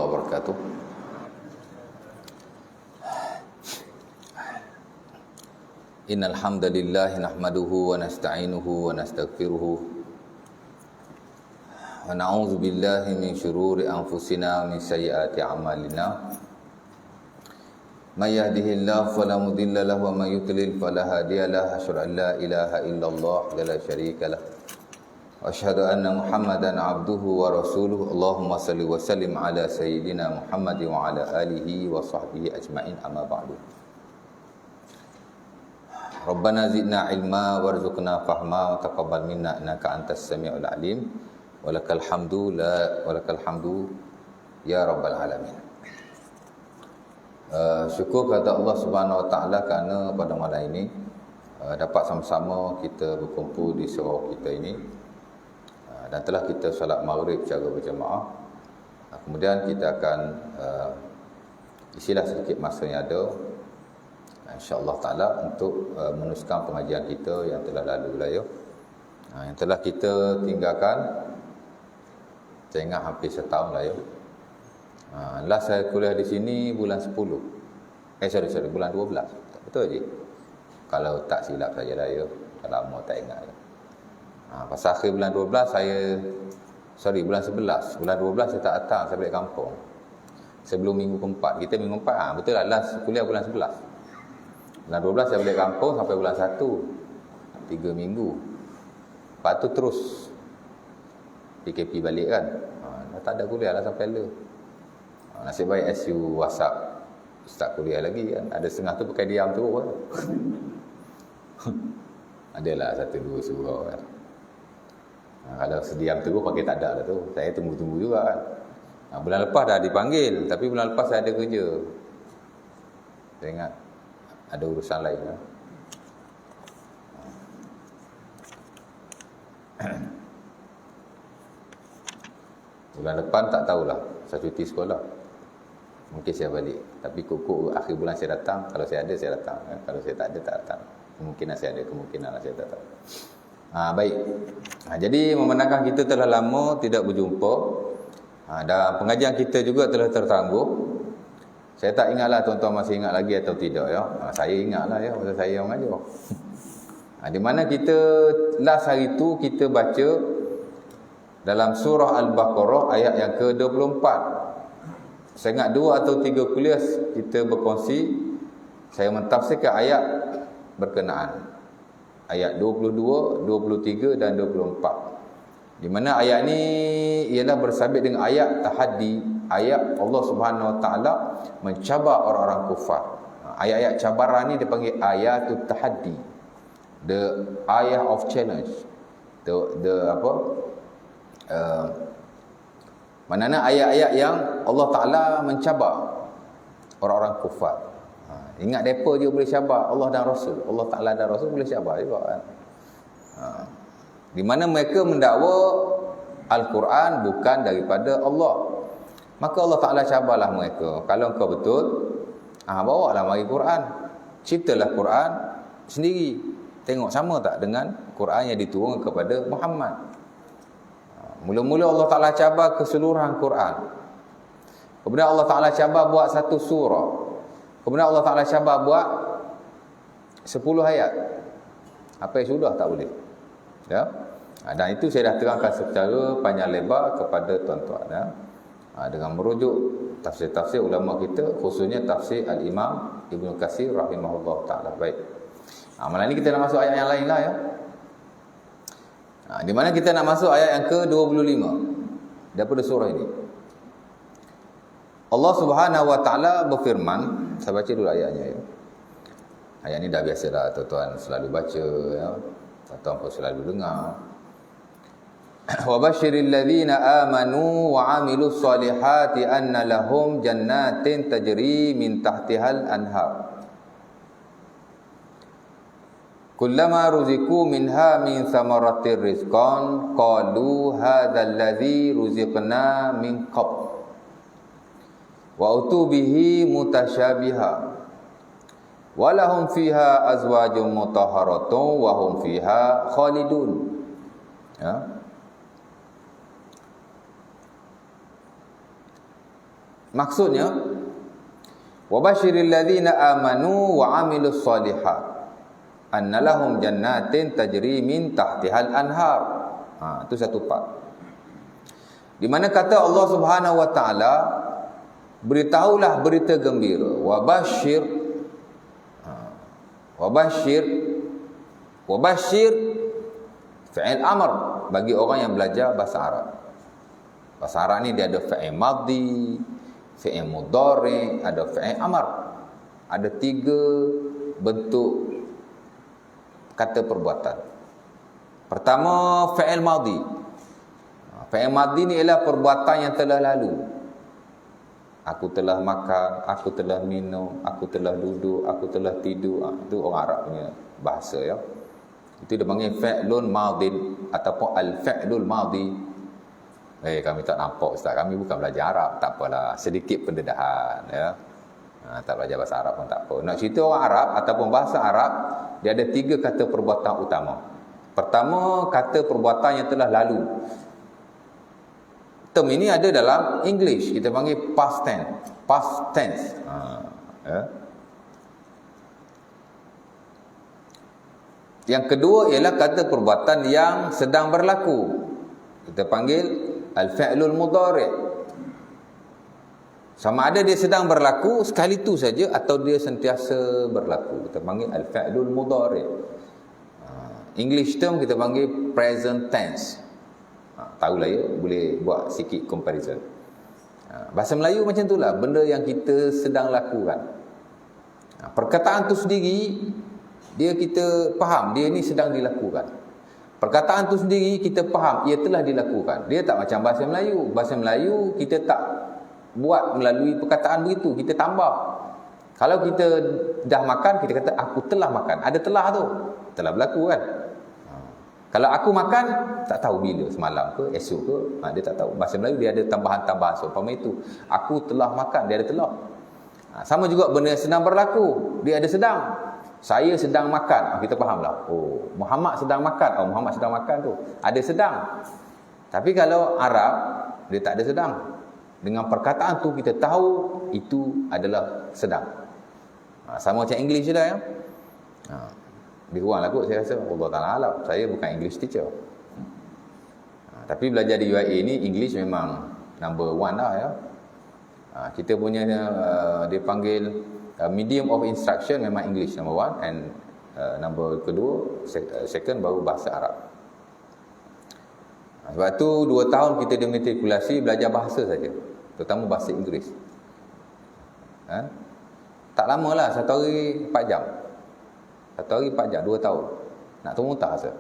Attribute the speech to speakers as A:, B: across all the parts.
A: wabarakatuh. Innal hamdalillah nahmaduhu wa nasta'inuhu wa nastaghfiruhu wa na'udzu billahi min shururi anfusina wa min sayyiati a'malina. May yahdihillahu fala mudilla lahu wa may yudlil fala hadiya lahu. Asyhadu an la ilaha illallah wa la syarika lahu. Asyhadu anna Muhammadan abduhu wa rasuluhu. Allahumma salli wa sallim ala sayyidina Muhammad wa ala alihi wa sahbihi ajma'in, amma ba'du. Rabbana zidna ilma warzuqna fahma wa taqabbal minna innaka antas samiul alim. Walakal hamdu ya rabbal alamin. Syukur kepada Allah Subhanahu wa taala kerana pada malam ini dapat sama-sama kita berkumpul di surau kita ini. Dan telah kita solat maghrib secara berjemaah. Kemudian kita akan isilah sedikit masa yang ada, insya-Allah taala, untuk meneruskan pengajian kita yang telah lalu lah ya. Yang telah kita tinggalkan, saya ingat hampir setahun lah ya. Last saya kuliah di sini bulan 10. Bulan 12. Tak betul je. Kalau tak silap saja lah ya. Kalau lama tak ingat ya. Pasal akhir bulan 12 bulan 11. Bulan 12 saya tak datang, saya balik kampung. Sebelum minggu keempat. Kita minggu keempat, betul lah, last kuliah bulan 11. Bulan 12 saya balik kampung sampai bulan 1. 3 minggu. Lepas tu terus PKP balik kan. Dah tak ada kuliah lah sampai le. Nasib baik SU WhatsApp start kuliah lagi kan. Ada setengah tu pakai diam terus kan. Adalah 1-2 surau kan. Kalau sediam terus pakai tak ada lah tu. Saya tunggu-tunggu juga kan. Bulan lepas dah dipanggil, tapi bulan lepas saya ada kerja. Saya ingat ada urusan lain kan. Bulan depan tak tahulah, saya cuti sekolah. Mungkin saya balik. Tapi kok akhir bulan saya datang. Kalau saya ada, saya datang. Kalau saya tak ada, tak datang. Kemungkinan saya ada, kemungkinan saya tak tahu. Baik. Jadi memandangkan kita telah lama tidak berjumpa, dan pengajian kita juga telah tertangguh. Saya tak ingatlah tuan-tuan masih ingat lagi atau tidak ya. Saya ingatlah ya, pasal saya yang mengajar. Di mana kita last hari tu kita baca dalam surah Al-Baqarah ayat yang ke-24. Saya ingat 2 atau 3 kuliah kita berkongsi, saya mentafsirkan ayat berkenaan. Ayat 22, 23 dan 24. Di mana ayat ni ialah bersabit dengan ayat tahaddi, ayat Allah Subhanahu Wa Taala mencabar orang-orang kufar. Ayat-ayat cabaran ni dipanggil ayatut tahaddi. The ayat of challenge. Maknanya ayat-ayat yang Allah Taala mencabar orang-orang kufar. Ingat mereka dia boleh cabar Allah dan Rasul. Allah Ta'ala dan Rasul boleh cabar juga kan. Di mana mereka mendakwa Al-Quran bukan daripada Allah. Maka Allah Ta'ala cabarlah mereka. Kalau engkau betul, bawalah mari Quran. Ciptalah Quran sendiri. Tengok sama tak dengan Quran yang diturunkan kepada Muhammad. Mula-mula Allah Ta'ala cabar keseluruhan Quran. Kemudian Allah Ta'ala cabar buat satu surah. Kemudian Allah Ta'ala cabar buat 10 ayat. Apa yang sudah tak boleh. Ya? Dan itu saya dah terangkan secara panjang lebar kepada tuan-tuan. Ya? Dengan merujuk tafsir-tafsir ulama kita, khususnya tafsir Al-Imam Ibn Katsir rahimahullah ta'ala. Baik. Malam ni kita nak masuk ayat yang lain lah ya. Di mana kita nak masuk ayat yang ke-25 daripada surah ini. Allah Subhanahu Wa Taala berfirman, saya baca dulu ayatnya ya. Ayat ni dah biasa dah tuan-tuan selalu baca ya. Tuan-tuan pun selalu dengar. Wa basyiril ladzina amanu wa 'amilus solihati anna lahum jannatin tajri min tahtihal anhar. Kullama ruziqu minha min thamaratir rizqan qalu hadzal ladzi ruziqna min qabl. Wa utubihi mutasyabiha walahum fiha azwajum mutahharatun wa hum fiha khalidun. Ya. Maksudnya, wabashiril ladzina amanu wa amilus shalihat anna lahum jannatin tajri min tahtihal anhar. Itu satu part. Di mana kata Allah Subhanahu wa taala, beritahulah berita gembira, wabashir fi'il amr bagi orang yang belajar bahasa Arab. Bahasa Arab ni dia ada fi'il madhi, fi'il mudhari', ada fi'il amr. Ada 3 bentuk kata perbuatan. Pertama, fi'il madhi. Fi'il madhi ni ialah perbuatan yang telah lalu. Aku telah makan, aku telah minum, aku telah duduk, aku telah tidur. Itu orang Arab punya bahasa ya. Itu dia panggil fi'lun madhin ataupun al-fi'lul madhi. Kami tak nampak ustaz, kami bukan belajar Arab, tak apalah, sedikit pendedahan ya. Tak belajar bahasa Arab pun tak apa. Nak cerita orang Arab ataupun bahasa Arab, dia ada 3 kata perbuatan utama. Pertama, kata perbuatan yang telah lalu. Term ini ada dalam English, kita panggil past tense. Past tense. Ya. Yang kedua ialah kata perbuatan yang sedang berlaku. Kita panggil al-fi'lul mudhari'. Sama ada dia sedang berlaku sekali tu saja atau dia sentiasa berlaku. Kita panggil al-fi'lul mudhari'. English term kita panggil present tense. Tahulah ya, boleh buat sikit comparison. Bahasa Melayu macam itulah, benda yang kita sedang lakukan. Perkataan tu sendiri dia kita faham, dia ni sedang dilakukan. Perkataan tu sendiri kita faham, ia telah dilakukan. Dia tak macam bahasa Melayu. Bahasa Melayu kita tak buat melalui perkataan begitu, kita tambah. Kalau kita dah makan, kita kata aku telah makan. Ada telah tu, telah berlaku kan. Kalau aku makan, tak tahu bila, semalam ke, esok ke, dia tak tahu. Bahasa Melayu dia ada tambahan-tambahan. So, umpama itu, aku telah makan, dia ada telah. Sama juga benda yang sedang berlaku, dia ada sedang. Saya sedang makan, kita fahamlah. Oh, Muhammad sedang makan. Oh, Muhammad sedang makan tu. Ada sedang. Tapi kalau Arab, dia tak ada sedang. Dengan perkataan tu kita tahu itu adalah sedang. Sama macam English dah ya. Lebih kurang lah kot saya rasa. Allah Ta'ala alam. Saya bukan English teacher. Tapi belajar di UIA ni English memang number 1 lah ya. Kita punya dia panggil medium of instruction memang English number 1 and number kedua, second baru bahasa Arab. Sebab tu 2 tahun kita dimatrikulasi belajar bahasa saja, terutama bahasa Inggeris. Tak lama lah, 1 hari 4 jam. 1 hari 4 jam, 2 tahun. Nak termuntah rasa.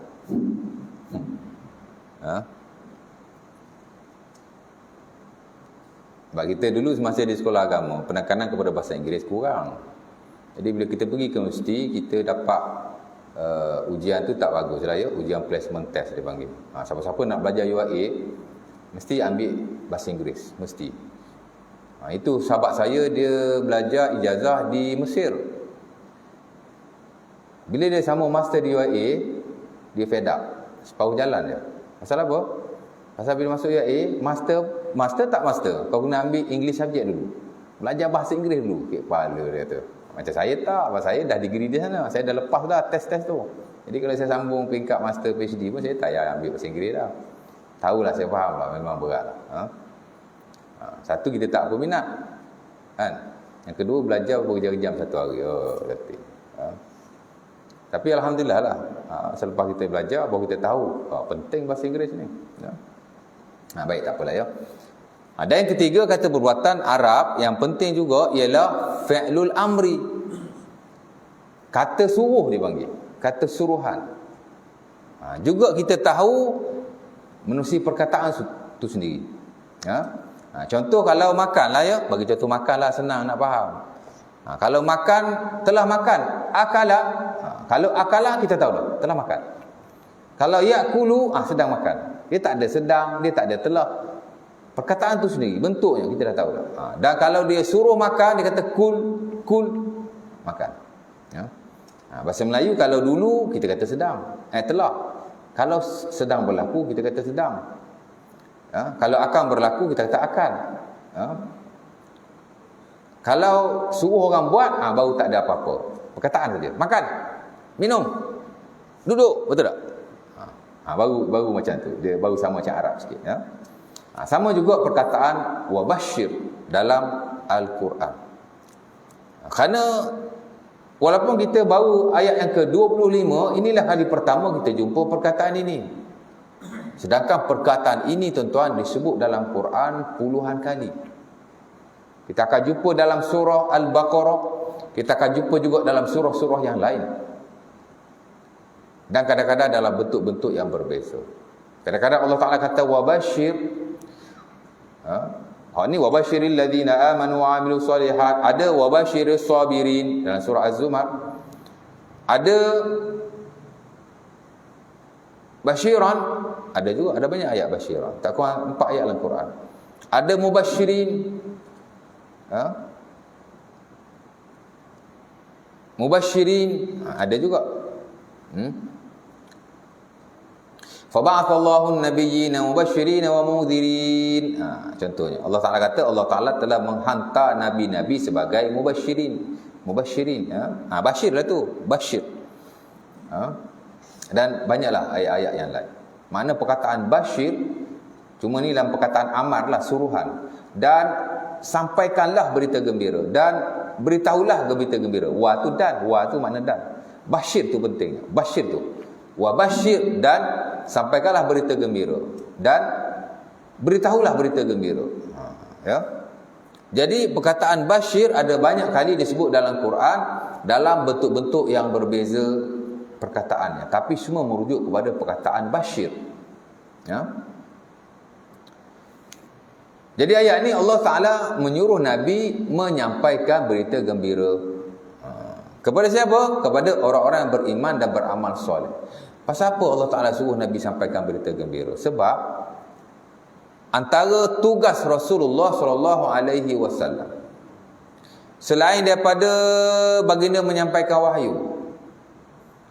A: Sebab kita dulu semasa di sekolah agama, penekanan kepada bahasa Inggeris kurang. Jadi bila kita pergi ke universiti, kita dapat ujian tu tak bagus lah ya. Ujian placement test dia panggil. Siapa-siapa nak belajar UIA, mesti ambil bahasa Inggeris. Mesti. Itu sahabat saya, dia belajar ijazah di Mesir. Bila dia sambung master di UIA, dia fed up. Separuh jalan je. Pasal apa? Pasal bila masuk UIA, master tak master, kau kena ambil English subject dulu. Belajar bahasa Inggeris dulu. Kepala dia tu. Macam saya tak, pasal saya dah degree di sana. Saya dah lepas dah test-test tu. Jadi kalau saya sambung peringkat master PhD pun, saya tak payah ambil bahasa Inggeris dah. Tahulah, saya faham lah, memang berat lah. Satu, kita tak berminat kan. Yang kedua, belajar berjam-jam 1 hari. Letih. Tapi Alhamdulillah lah, selepas kita belajar, baru kita tahu penting bahasa Inggeris ni. Baik, tak apalah ya. Dan yang ketiga, kata perbuatan Arab yang penting juga ialah fi'lul amri. Kata suruh dipanggil, kata suruhan. Juga kita tahu menerusi perkataan tu sendiri. Contoh kalau makan lah ya, bagi contoh makan lah, senang nak faham. Kalau makan, telah makan, akala. Kalau akala kita tahu dah, telah makan. Kalau yakulu, sedang makan. Dia tak ada sedang, dia tak ada telah. Perkataan tu sendiri, bentuknya kita dah tahu dah. Dan kalau dia suruh makan, dia kata kul makan. Bahasa Melayu kalau dulu kita kata sedang, telah. Kalau sedang berlaku kita kata sedang. Kalau akan berlaku kita kata akan. Kalau suruh orang buat, baru tak ada apa-apa. Perkataan saja. Makan, minum, duduk, betul tak? Baru macam tu. Dia baru sama macam Arab sikit, ya. Sama juga perkataan wabashir dalam Al-Quran. Kerana walaupun kita baru ayat yang ke-25, inilah kali pertama kita jumpa perkataan ini. Sedangkan perkataan ini tuan-tuan disebut dalam Quran puluhan kali. Kita akan jumpa dalam surah Al-Baqarah, kita akan jumpa juga dalam surah-surah yang lain. Dan kadang-kadang dalam bentuk-bentuk yang berbeza. Kadang-kadang Allah Ta'ala kata wabashir. Ini wabashiril ladzina amanu wa amilus solihat. Ada wabashiris sabirin dalam surah Az-Zumar. Ada basyiran, ada juga, ada banyak ayat basyiran. Tak kurang 4 ayat dalam Quran. Ada mubasyirin. Mubasyirin, ada juga. Faba'athallahu an-nabiyyina mubasysyirin wa mundhirin. Contohnya Allah Taala kata Allah Taala telah menghantar nabi-nabi sebagai mubasysyirin. Mubasysyirin, basyirlah tu, basyir. Dan banyaklah ayat-ayat yang lain. Mana perkataan basyir cuma ni dalam perkataan amar lah, suruhan. Dan sampaikanlah berita gembira dan beritahulah berita gembira. Wa tu dan, wa tu makna dan. Basyir tu penting. Basyir tu. Wa basyir dan sampaikanlah berita gembira dan beritahulah berita gembira. Ya. Jadi perkataan basyir ada banyak kali disebut dalam Quran dalam bentuk-bentuk yang berbeza perkataannya, tapi semua merujuk kepada perkataan basyir. Ya. Jadi ayat ni Allah Ta'ala menyuruh Nabi menyampaikan berita gembira. Kepada siapa? Kepada orang-orang yang beriman dan beramal soleh. Pasal apa Allah Ta'ala suruh Nabi sampaikan berita gembira? Sebab antara tugas Rasulullah SAW, selain daripada baginda menyampaikan wahyu,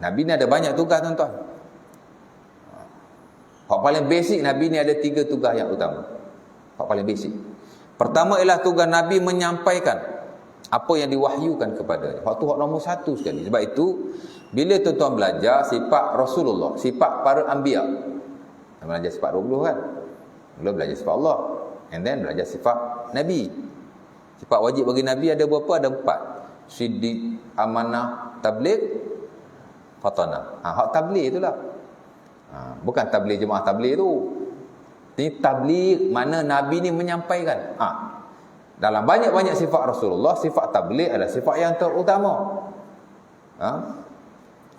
A: Nabi ni ada banyak tugas tuan-tuan. Yang paling basic, Nabi ni ada 3 tugas yang utama. Yang paling basic. Pertama ialah tugas Nabi menyampaikan apa yang diwahyukan kepadanya. Waktu nombor 1 sekali. Sebab itu bila tuan-tuan belajar sifat Rasulullah, sifat para anbiya, belajar sifat 20 kan. Mula belajar sifat Allah, and then belajar sifat Nabi. Sifat wajib bagi Nabi ada berapa? Ada 4. Siddiq, amanah, tabligh, fatanah. Hak tabligh itulah. Bukan tabligh jemaah tabligh tu. Ini tabligh mana Nabi ni menyampaikan. Dalam banyak-banyak sifat Rasulullah, sifat tabligh adalah sifat yang terutama.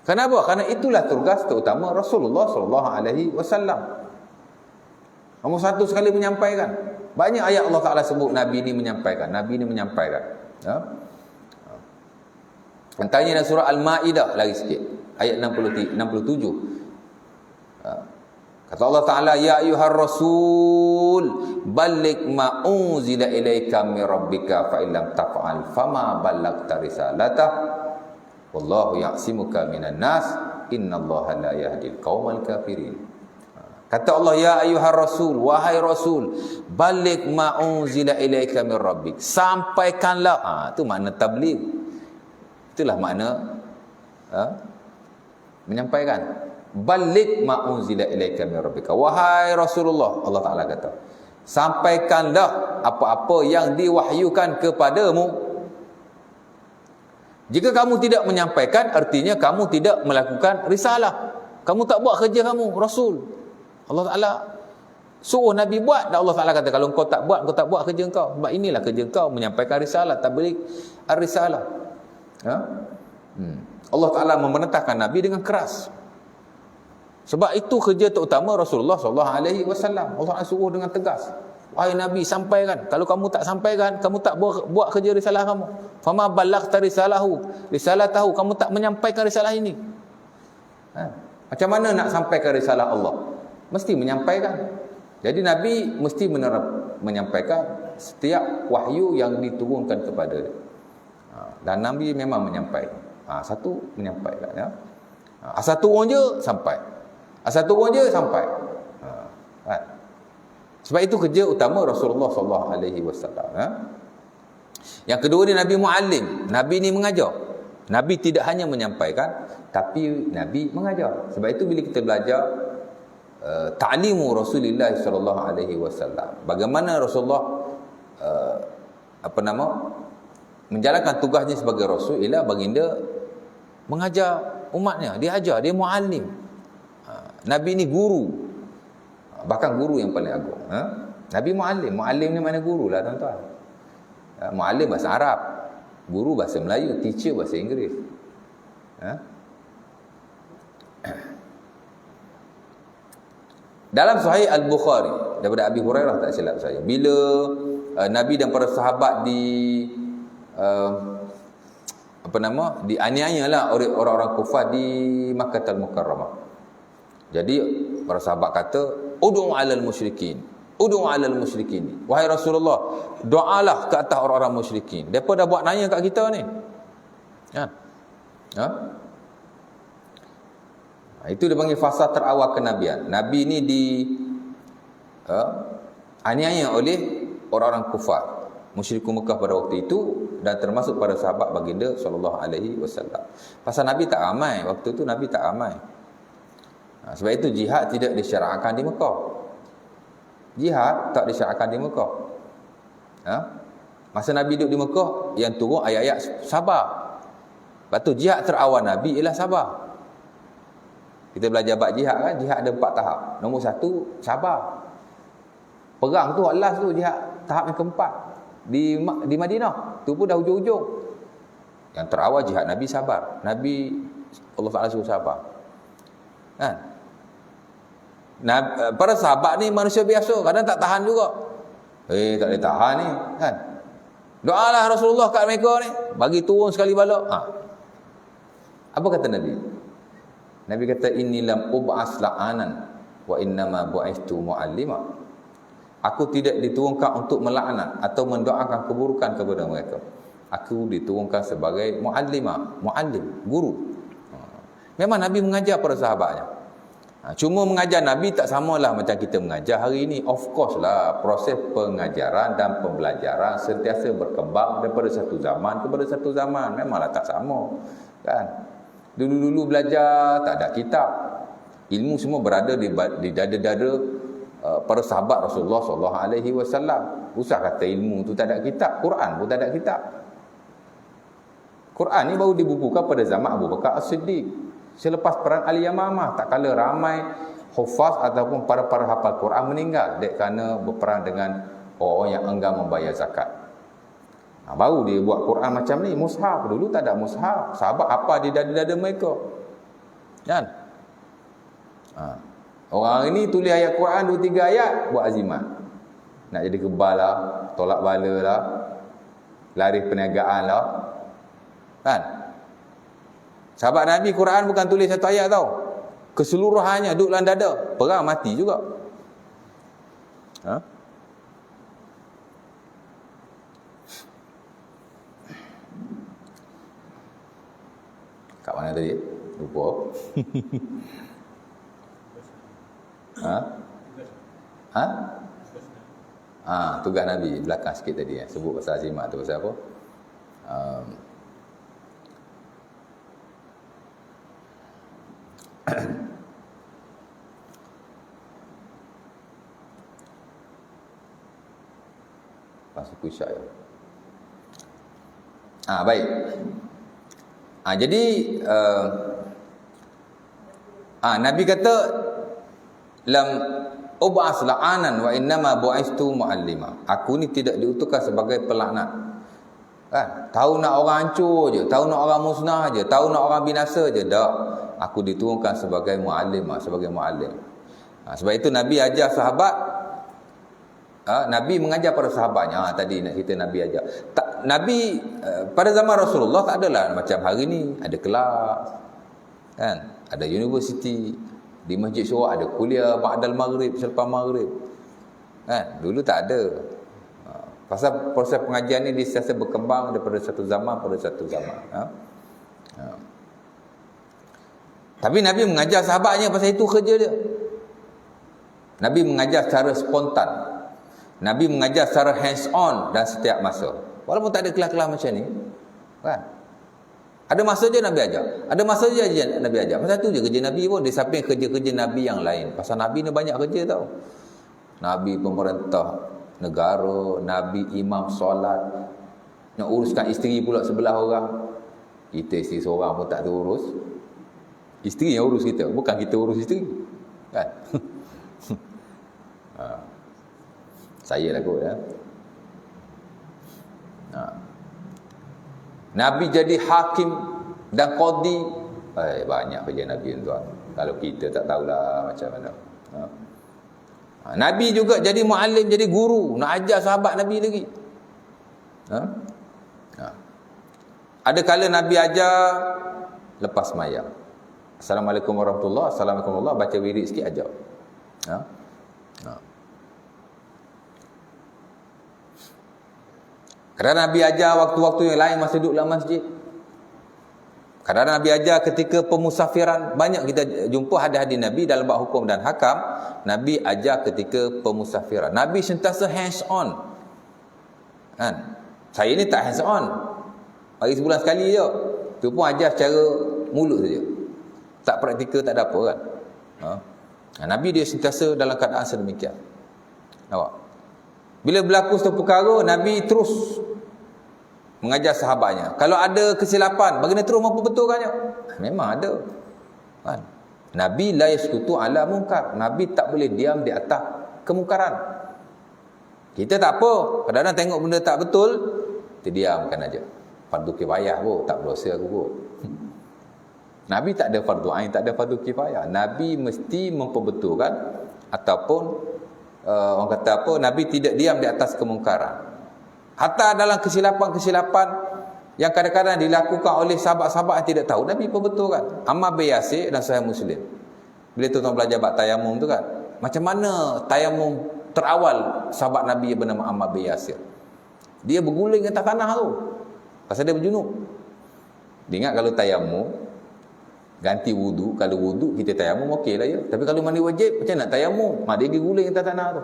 A: Kenapa? Karena itulah tugas terutama Rasulullah SAW. Nombor 1 sekali menyampaikan. Banyak ayat Allah Ta'ala sebut Nabi ni menyampaikan. Nabi ni menyampaikan. Antaranya dalam surah Al-Ma'idah lagi sikit. Ayat 67. Kata Allah Ta'ala, ya ayyuhar rasul balligh ma unzila ilaika min rabbika fa illam taf'al fama ballaghta risalatah wallahu ya'simuka minan nas innallaha la yahdil qaumal kafirin. Kata Allah, ya ayyuhar rasul, wahai rasul, balligh ma unzila ilaika min rabbik, sampaikanlah. Itu makna tabligh. Itulah makna menyampaikan. Balligh ma unzila ilaika min rabbika, wahai Rasulullah, Allah Ta'ala kata, sampaikanlah apa-apa yang diwahyukan kepadamu. Jika kamu tidak menyampaikan, artinya kamu tidak melakukan risalah. Kamu tak buat kerja kamu, Rasul. Allah Ta'ala suruh Nabi buat, dan Allah Ta'ala kata, kalau kau tak buat kerja kau. Sebab inilah kerja kau, menyampaikan risalah, tabligh ar-risalah. Allah Ta'ala memerintahkan Nabi dengan keras. Sebab itu kerja terutama Rasulullah SAW. Allah Ta'ala suruh dengan tegas, wahai Nabi, sampaikan. Kalau kamu tak sampaikan, kamu tak buat kerja risalah kamu. Fama ballaghta risalatahu, kamu tak menyampaikan risalah ini. Macam mana nak sampaikan risalah Allah? Mesti menyampaikan. Jadi Nabi mesti menyampaikan setiap wahyu yang diturunkan kepada dia. Dan Nabi memang menyampaikan. Satu menyampaikan, ya. Asal turun je sampai. Sebab itu kerja utama Rasulullah SAW. Yang kedua ni Nabi muallim. Nabi ni mengajar. Nabi tidak hanya menyampaikan, tapi Nabi mengajar. Sebab itu bila kita belajar ta'limu Rasulullah sallallahu alaihi wasallam, bagaimana Rasulullah menjalankan tugasnya sebagai rasul, ialah baginda mengajar umatnya, dia ajar, dia muallim. Nabi ni guru. Bahkan guru yang paling agung. Nabi muallim. Muallim ni mana guru lah tuan-tuan. Muallim bahasa Arab, guru bahasa Melayu, teacher bahasa Inggeris. Dalam Sahih Al-Bukhari daripada Abi Hurairah, tak silap saya, bila Nabi dan para sahabat dianiaya lah oleh orang-orang kufar di Makkahul Mukarramah. Jadi para sahabat kata, ud'u 'alal musyrikin, ud'u 'alal musyrikin. Wahai Rasulullah, doalah ke atas orang-orang musyrikin. Depa dah buat nanya kat kita ni. Itu dia panggil fasa terawal kenabian. Nabi ni aniaya oleh orang-orang kufar, musyrikun Mekah pada waktu itu, dan termasuk pada sahabat baginda sallallahu alaihi wasallam. Pasal Nabi tak ramai waktu tu, Nabi tak ramai. Sebab itu jihad tidak disyariatkan di Mekah. Jihad tak disyariatkan di Mekah. Masa Nabi duduk di Mekah, yang turun ayat-ayat sabar. Lepas tu jihad terawal Nabi ialah sabar. Kita belajar bab jihad kan, jihad ada 4 tahap. Nombor 1, sabar. Perang tu last tu jihad tahap yang keempat di Madinah. Tu pun dah hujung-hujung. Yang terawal jihad Nabi sabar. Nabi Allah Taala suruh sabar. Kan? Para sahabat ni manusia biasa, kadang tak tahan juga. Tak boleh tahan ni, kan? Doalah Rasulullah kat mereka ni, bagi turun sekali bala. Apa kata Nabi? Nabi kata, inni lam ub'as la'anan wa innama bu'istu mu'allima. Aku tidak diturunkan untuk melaknat atau mendoakan keburukan kepada mereka. Aku diturunkan sebagai mu'allima, mu'allim, guru. Memang Nabi mengajar para sahabatnya. Cuma mengajar Nabi tak samalah macam kita mengajar hari ini. Of course lah, proses pengajaran dan pembelajaran sentiasa berkembang daripada satu zaman kepada satu zaman. Memanglah tak sama, kan? Dulu-dulu belajar tak ada kitab. Ilmu semua berada di dada-dada para sahabat Rasulullah sallallahu alaihi wasallam. Usah kata ilmu tu tak ada kitab, Quran pun tak ada kitab. Quran ni baru dibukukan pada zaman Abu Bakar As-Siddiq. Selepas perang Al-Yamamah, tak kala ramai hufaz ataupun para hafal Quran meninggal dek kerana berperang dengan orang yang enggan membayar zakat. Baru dia buat Quran macam ni, mushaf. Dulu tak ada mushaf. Sahabat apa di dada-dada mereka, kan? Orang hari ni tulis ayat Quran 2-3 ayat, buat azimat. Nak jadi kebal lah, tolak bala lah, lari perniagaan lah, kan? Sahabat Nabi Quran bukan tulis satu ayat tau, keseluruhannya duduk dalam dada, perang mati juga. Kat mana tadi? Lupa. Tugas Nabi belakang sikit tadi, sebut pasal azimat tu pasal apa? Pasal pusat ya. Baik. Jadi Nabi kata lam ub'as la'anan wa innama bu'istu mu'allima. Aku ni tidak diutuskan sebagai pelaknat. Kan? Tahu nak orang hancur je, tahu nak orang musnah je, tahu nak orang binasa je. Tak. Aku diturunkan sebagai mu'allim, sebagai mu'allim. Sebab itu Nabi ajar sahabat, Nabi mengajar para sahabatnya. Tadi nak cerita Nabi ajar. Nabi pada zaman Rasulullah tak adalah macam hari ni, ada kelas, kan? Ada universiti, di Masjid Syura ada kuliah ba'dal maghrib, selepas maghrib, kan? Dulu tak ada. Pasal proses pengajian ni sentiasa berkembang daripada satu zaman pada satu zaman. Tapi Nabi mengajar sahabatnya, pasal itu kerja dia. Nabi mengajar secara spontan. Nabi mengajar secara hands on dan setiap masa. Walaupun tak ada kelas-kelas macam ni, kan? Ada masa je Nabi ajar. Ada masa je Nabi ajar. Pasal tu je kerja Nabi pun. Di samping kerja-kerja Nabi yang lain. Pasal Nabi ni banyak kerja tau. Nabi pemerintah negara, Nabi imam solat, nak uruskan isteri pula sebelah orang. Kita isteri seorang pun tak terurus. Isteri yang urus kita, bukan kita urus isteri. Kan? Saya lah kot ya. Nabi jadi hakim dan qadi. Banyak kerja Nabi tuan. Kalau kita tak tahulah macam mana. Nabi juga jadi muallim, jadi guru, nak ajar sahabat Nabi lagi. Ada kala Nabi ajar lepas sembahyang. Assalamualaikum warahmatullahi, assalamualaikum warahmatullahi, baca wirid sikit ajar. Kerana Nabi ajar waktu-waktu yang lain masa duduk dalam masjid. Kadang-kadang Nabi ajar ketika pemusafiran. Banyak kita jumpa hadis-hadis Nabi dalam bab hukum dan hakam. Nabi ajar ketika pemusafiran. Nabi sentiasa hands on. Kan? Saya ni tak hands on. Hari sebulan sekali je. Itu pun ajar secara mulut saja. Tak praktikal, tak ada apa kan. Nabi dia sentiasa dalam keadaan sedemikian. Nampak? Bila berlaku satu perkara, Nabi terus mengajar sahabatnya. Kalau ada kesilapan, baginda terus memperbetulkannya. Memang ada. Kan? Nabi la yaskutu ala munkar. Nabi tak boleh diam di atas kemungkaran. Kita tak apa. Kadang-kadang tengok benda tak betul, kita diamkan aja. Fardu kifayah pun, tak berdosa aku pun. Nabi tak ada fardu ain, tak ada fardu kifayah. Nabi mesti memperbetulkan ataupun orang kata apa, Nabi tidak diam di atas kemungkaran. Hatta dalam kesilapan-kesilapan yang kadang-kadang dilakukan oleh sahabat-sahabat yang tidak tahu, Nabi perbetulkan. Ammar bin Yasir dan Sahih Muslim. Bila tuan-tuan belajar bab tayamum tu kan, macam mana tayamum terawal sahabat Nabi yang bernama Ammar bin Yasir. Dia berguling ke atas tanah tu pasal dia berjunub. Dia ingat kalau tayamum ganti wudu, kalau wudu kita tayamum okey lah ya. Tapi kalau mandi wajib, macam nak tayamum? Dia pergi guling atas tanah tu.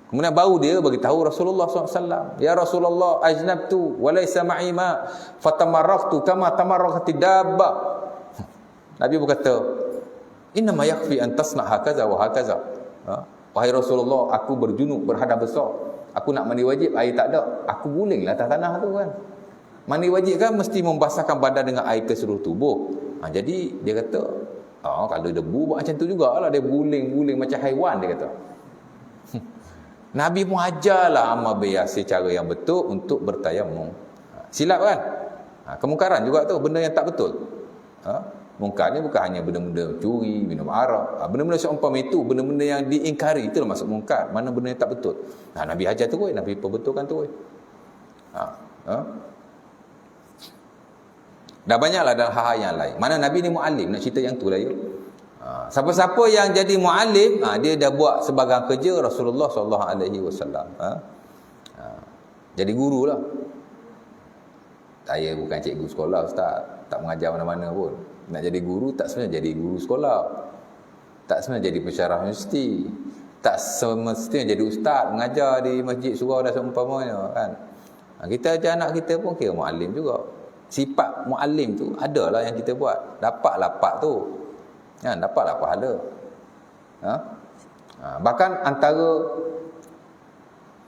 A: Kemudian baru dia bagi tahu Rasulullah SAW. Ya Rasulullah, ajnabtu wa laysa ma'i ma fatamarraqtu kama tamarraqati dabba. Nabi berkata, inna ma yakfi an tasna hakaza wa hakaza. Wahai Rasulullah, aku berjunub, berhadas besar. Aku nak mandi wajib, air tak ada. Aku gulinglah atas tanah tu kan. Mandi wajib kan mesti membasahkan badan dengan air ke seluruh tubuh. Jadi dia kata, kalau debu buat macam tu jugalah, dia guling-guling macam haiwan, dia kata. Nabi pun ajarlah Ammar bin Yasir cara yang betul untuk bertayamum. Silap kan? Kemungkaran juga tu, benda yang tak betul. Mungkar ni bukan hanya benda-benda curi, minum arak. Benda-benda seumpama itu, benda-benda yang diingkari, itulah masuk mungkar. Mana benda yang tak betul. Nabi ajar tu, Nabi perbetulkan tu. Dah banyaklah dalam hal-hal yang lain. Mana Nabi ni muallim, nak cerita yang tu lah ya. Siapa-siapa yang jadi muallim, dia dah buat sebagai kerja Rasulullah SAW. Jadi guru lah. Saya bukan cikgu sekolah, Ustaz. Tak mengajar mana-mana pun. Nak jadi guru, tak sebenarnya jadi guru sekolah. Tak sebenarnya jadi pensyarah universiti. Tak semestinya jadi ustaz, mengajar di masjid surau dan seumpamanya kan. Kita ajar anak kita pun kira muallim juga. Sifat muallim tu adalah yang kita buat. Dapat lapak tu. Dapatlah pahala. Bahkan antara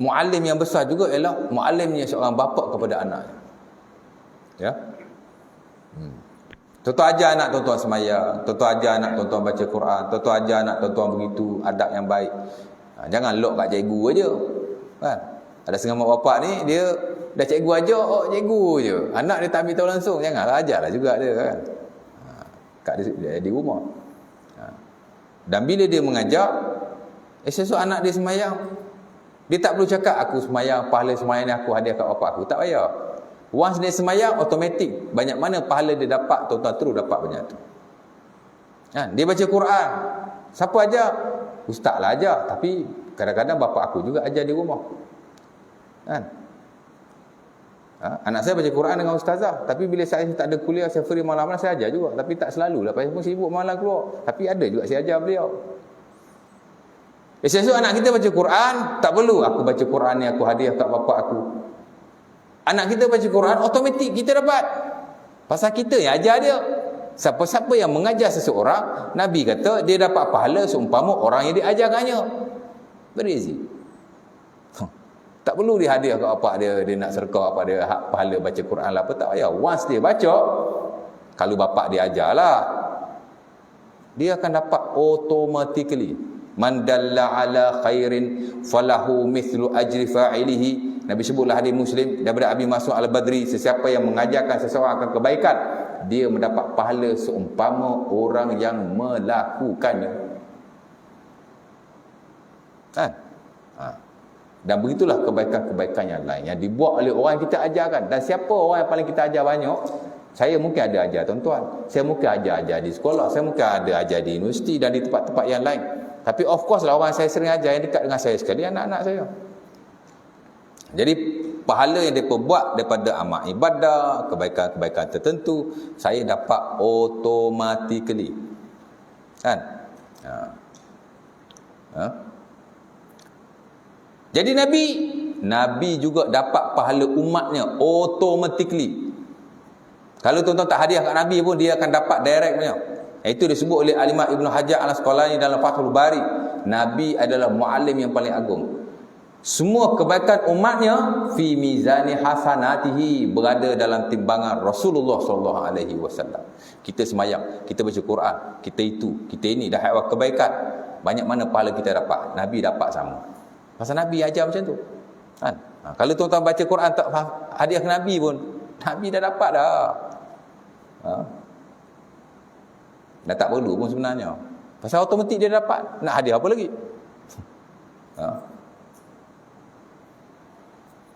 A: muallim yang besar juga ialah muallimnya seorang bapa kepada anaknya. Ya. Tuan-tuan ajar anak tuan-tuan sembahyang, tuan-tuan ajar anak tuan-tuan baca Quran, tuan-tuan ajar anak tuan-tuan begitu adab yang baik. Jangan lok kat cikgu aja. Kan? Ada setengah mak bapak ni dia dah cikgu ajar, cikgu je. Anak dia tak ambil tahu langsung, janganlah ajarlah juga dia kan. Kat dia di rumah. Dan bila dia mengajar, esok anak dia sembahyang, dia tak perlu cakap aku sembahyang, pahala sembahyang ni aku hadiah kat bapak aku. Tak payah. Once dia sembahyang, automatik banyak mana pahala dia dapat, tuan-tuan terus dapat banyak tu. Dia baca Quran. Siapa ajar? Ustaz lah ajar, tapi kadang-kadang bapak aku juga ajar di rumah. Anak saya baca Quran dengan ustazah, tapi bila saya tak ada kuliah, saya free malam-malam, saya ajar juga, tapi tak selalu lah, pasal pun sibuk malam keluar, tapi ada juga saya ajar beliau. Esok anak kita baca Quran, tak perlu aku baca Quran ni aku hadiah kat bapak aku. Anak kita baca Quran, automatik kita dapat. Pasal kita yang ajar dia. Siapa-siapa yang mengajar seseorang, Nabi kata dia dapat pahala seumpama orang yang diajarkannya. Very easy. Tak perlu dia hadiah kat bapak dia, dia nak sedekah apa dia hak pahala baca Quran lah apa, tak payah. Once dia baca, kalau bapak dia ajarlah, dia akan dapat automatically. Man dalla ala khairin falahu mithlu ajri fa'ilihi. Nabi sebutlah hadis Muslim daripada Abi Mas'ud Al-Badri, sesiapa yang mengajarkan seseorang akan kebaikan, dia mendapat pahala seumpama orang yang melakukannya. Kan? Dan begitulah kebaikan-kebaikan yang lain yang dibuat oleh orang yang kita ajarkan. Dan siapa orang yang paling kita ajar banyak? Saya mungkin ada ajar tuan-tuan, saya mungkin ajar di sekolah, saya mungkin ada ajar di universiti dan di tempat-tempat yang lain. Tapi of course lah orang saya sering ajar yang dekat dengan saya sekali, anak-anak saya. Jadi pahala yang mereka buat daripada amal ibadah, kebaikan-kebaikan tertentu, saya dapat automatically. Kan? Jadi Nabi juga dapat pahala umatnya automatically. Kalau tuan-tuan tak hadiah kat Nabi pun, dia akan dapat direct punya. Itu disebut oleh Al-Imam Ibn Hajar Al-Asqalani dalam Fathul Bari. Nabi adalah muallim yang paling agung. Semua kebaikan umatnya fi mizani hasanatihi, berada dalam timbangan Rasulullah sallallahu alaihi wasallam. Kita semayang, kita baca Quran, kita itu, kita ini dah buat kebaikan. Banyak mana pahala kita dapat? Nabi dapat sama. Pasal Nabi ajar macam tu. Kan? Kalau tuan-tuan baca Quran tak hadiah ke Nabi pun, Nabi dah dapat dah. Dah tak perlu pun sebenarnya. Pasal automatik dia dapat. Nak hadiah apa lagi?